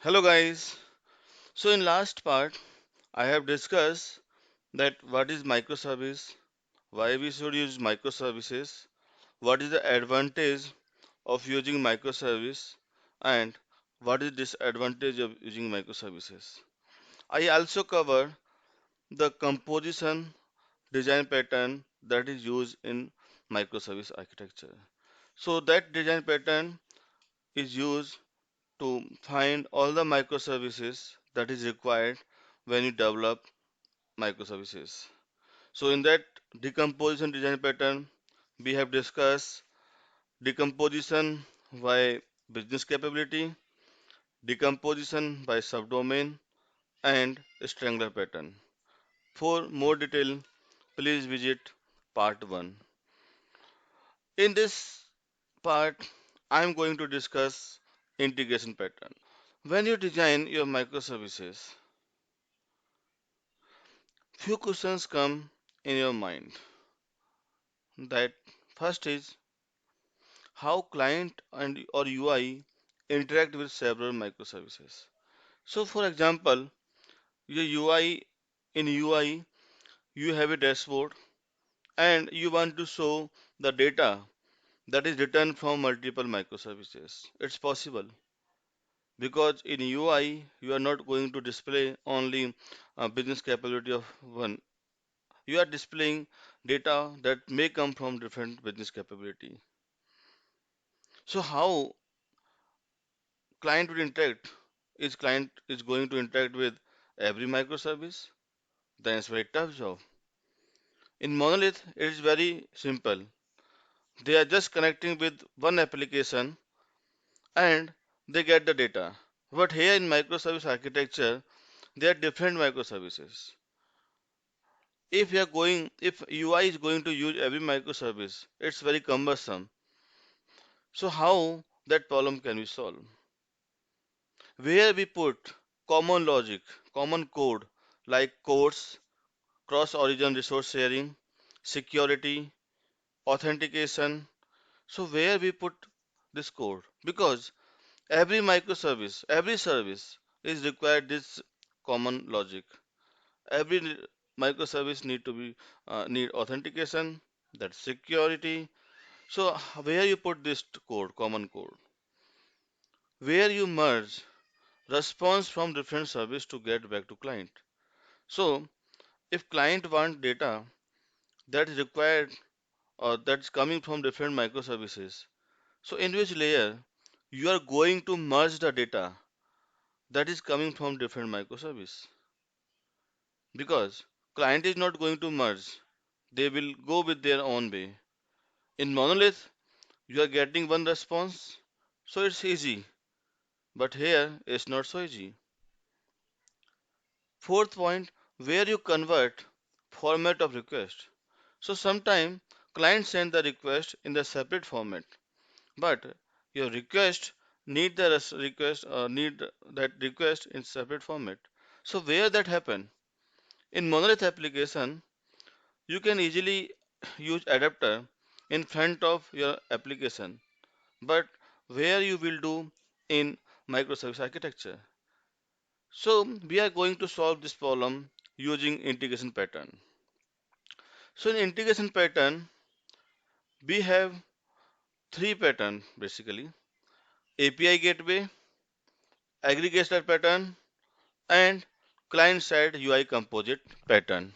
Hello guys. So in last part I have discussed that what is microservice, why we should use microservices, what is the advantage of using microservice and what is disadvantage of using microservices. I also cover the composition design pattern that is used in microservice architecture. So that design pattern is used to find all the microservices that is required when you develop microservices. So in that decomposition design pattern, we have discussed decomposition by business capability, decomposition by subdomain, and strangler pattern. For more detail, please visit part 1. In this part, I am going to discuss integration pattern. When you design your microservices, few questions come in your mind. That first is how client and or UI interact with several microservices. So for example, your UI in UI you have a dashboard and you want to show the data that is returned from multiple microservices. It's possible because in UI you are not going to display only business capability of one. You are displaying data that may come from different business capability. So how client will interact? Is client is going to interact with every microservice? Then it's very tough job. In monolith, it is very simple. They are just connecting with one application and they get the data. But here in microservice architecture, there are different microservices. If UI is going to use every microservice, it's very cumbersome. So how that problem can be solved? Where we put common logic, common code like codes, cross-origin resource sharing, security, authentication. So where we put this code? Because every microservice, every service is required this common logic. Every microservice need authentication, that's security. So where you put this code, common code? Where you merge response from different service to get back to client. So if client want data that is required or that's coming from different microservices, so in which layer you are going to merge the data that is coming from different microservice? Because client is not going to merge, they will go with their own way. In monolith, you are getting one response, so it's easy. But here it's not so easy. Fourth point, where you convert format of request. So sometime client send the request in the separate format, but your request need the request need that request in separate format. So where that happen? In monolith application, you can easily use adapter in front of your application, but where you will do in microservice architecture. So we are going to solve this problem using integration pattern. So in integration pattern, we have three pattern basically: API gateway, aggregator pattern, and client-side UI composite pattern.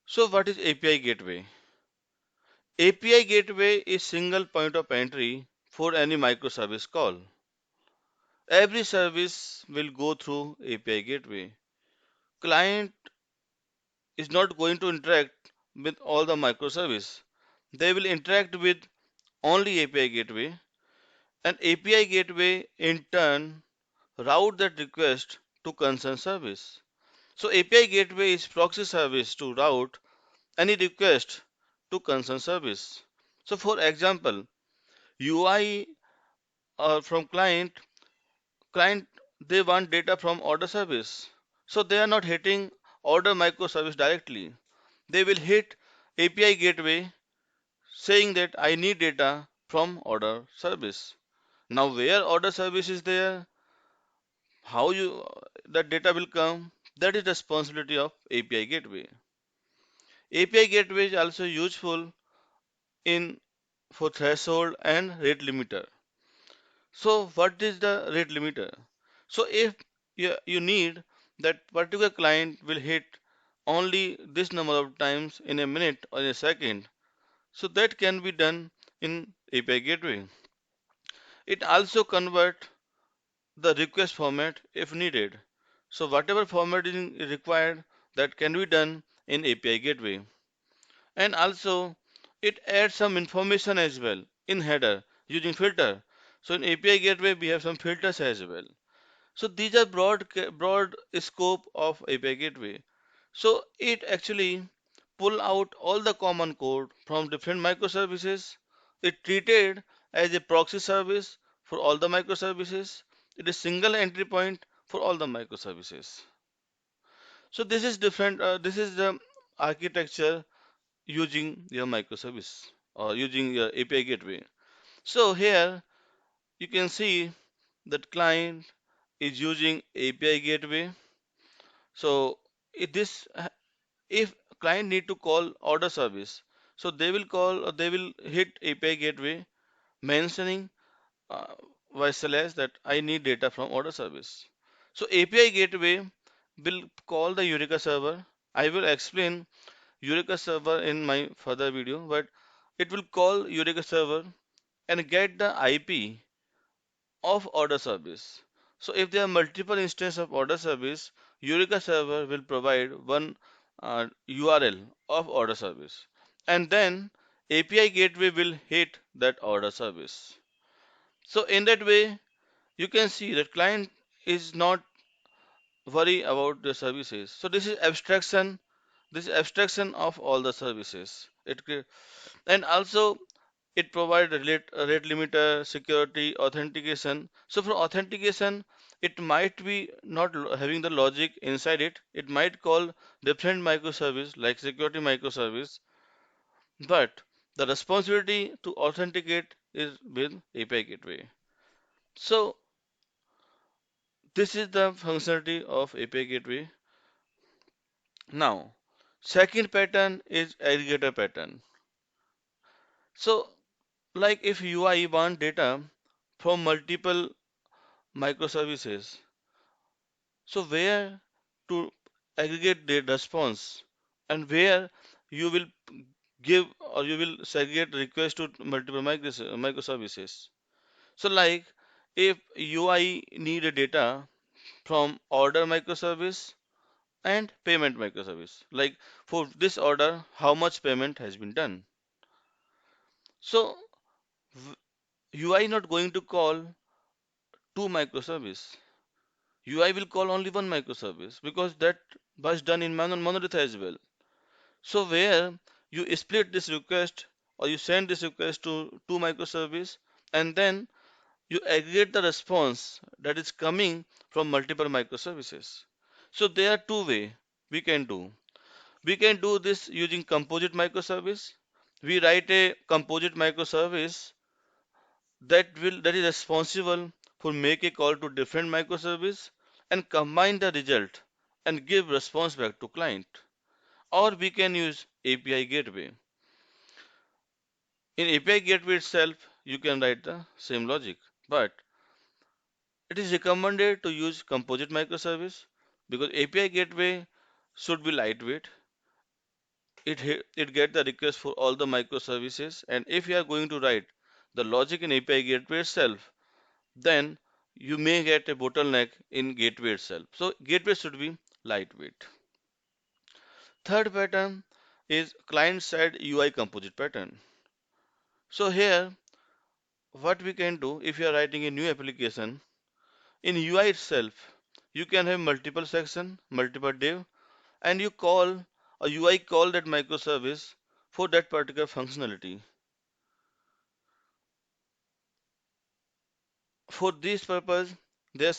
So what is API gateway? API gateway is single point of entry for any microservice call. Every service will go through API gateway. Client is not going to interact with all the microservice. They will interact with only API gateway, and API gateway in turn route that request to concerned service. So API gateway is proxy service to route any request to concerned service. So for example, UI from client they want data from order service. So they are not hitting order microservice directly. They will hit API gateway saying that I need data from order service. Now, where order service is there, how you that data will come, that is responsibility of API gateway. API gateway is also useful in for threshold and rate limiter. So, what is the rate limiter? So, if you need that particular client will hit only this number of times in a minute or in a second, so that can be done in API gateway. It also convert the request format if needed. So, whatever formatting is required, that can be done in API gateway. And also, it adds some information as well in header using filter. So, in API gateway, we have some filters as well. So these are broad scope of API gateway. So it actually pull out all the common code from different microservices. It treated as a proxy service for all the microservices. It is single entry point for all the microservices. So this is different. This is the architecture using your microservice or using your API gateway. So here you can see that client is using API gateway. So if this if client need to call order service, so they will call or they will hit API gateway mentioning uh, by slash that I need data from order service. So API gateway will call the Eureka server. I will explain Eureka server in my further video, but it will call Eureka server and get the IP of order service. So if there are multiple instances of order service, Eureka server will provide one URL of order service. And then API gateway will hit that order service. So in that way, you can see that client is not worry about the services. So this is abstraction of all the services. And also it provides rate limiter, security, authentication. So for authentication, it might be not having the logic inside it. It might call different microservice like security microservice, but the responsibility to authenticate is with API gateway. So this is the functionality of API gateway. Now, second pattern is aggregator pattern. So like if UI want data from multiple microservices, so where to aggregate the response and where you will give or you will segregate request to multiple microservices. So like if UI need a data from order microservice and payment microservice, like for this order, how much payment has been done. So UI not going to call two microservice. UI will call only one microservice because that was done in monolith as well. So where you split this request or you send this request to two microservice and then you aggregate the response that is coming from multiple microservices. So there are two way we can do. We can do this using composite microservice. We write a composite microservice that is responsible for make a call to different microservice and combine the result and give response back to client. Or we can use API gateway. In API gateway itself, you can write the same logic, but it is recommended to use composite microservice because API gateway should be lightweight. It get the request for all the microservices, and if you are going to write the logic in API gateway itself, then you may get a bottleneck in gateway itself. So gateway should be lightweight. Third pattern is client-side UI composite pattern. So here, what we can do if you are writing a new application, in UI itself, you can have multiple section, multiple div, and you call a UI call that microservice for that particular functionality. For this purpose, there are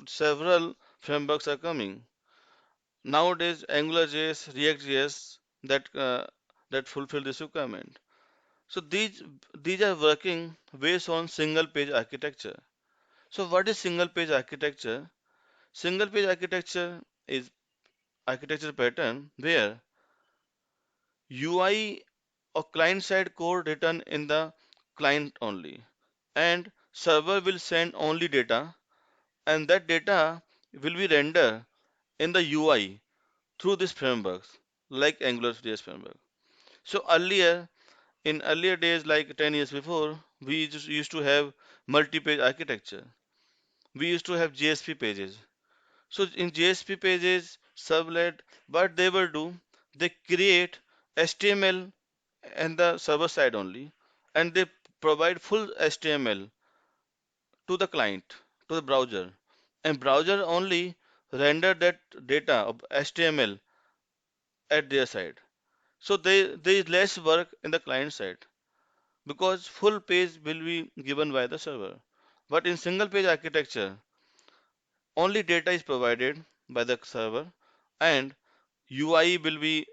several frameworks are coming. Nowadays, AngularJS, React.js that fulfill this requirement. So these are working based on single page architecture. So what is single page architecture? Single page architecture is architecture pattern where UI or client side code written in the client only, and server will send only data, and that data will be rendered in the UI through these frameworks like AngularJS framework. So in earlier days, like 10 years before, we just used to have multi-page architecture. We used to have JSP pages. So in JSP pages, servlet, what they will do, they create HTML and the server side only, and they provide full HTML to the client, to the browser, and browser only render that data of HTML at their side. So there is less work in the client side because full page will be given by the server. But in single page architecture, only data is provided by the server, and UI will be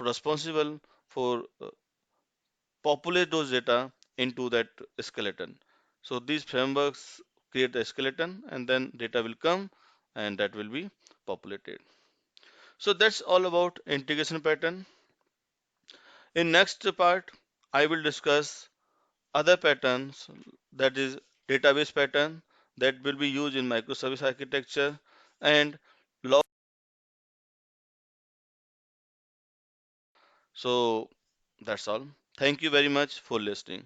responsible for populate those data into that skeleton. So these frameworks create the skeleton, and then data will come and that will be populated. So that's all about integration pattern. In next part, I will discuss other patterns, that is database pattern that will be used in microservice architecture and log. So that's all. Thank you very much for listening.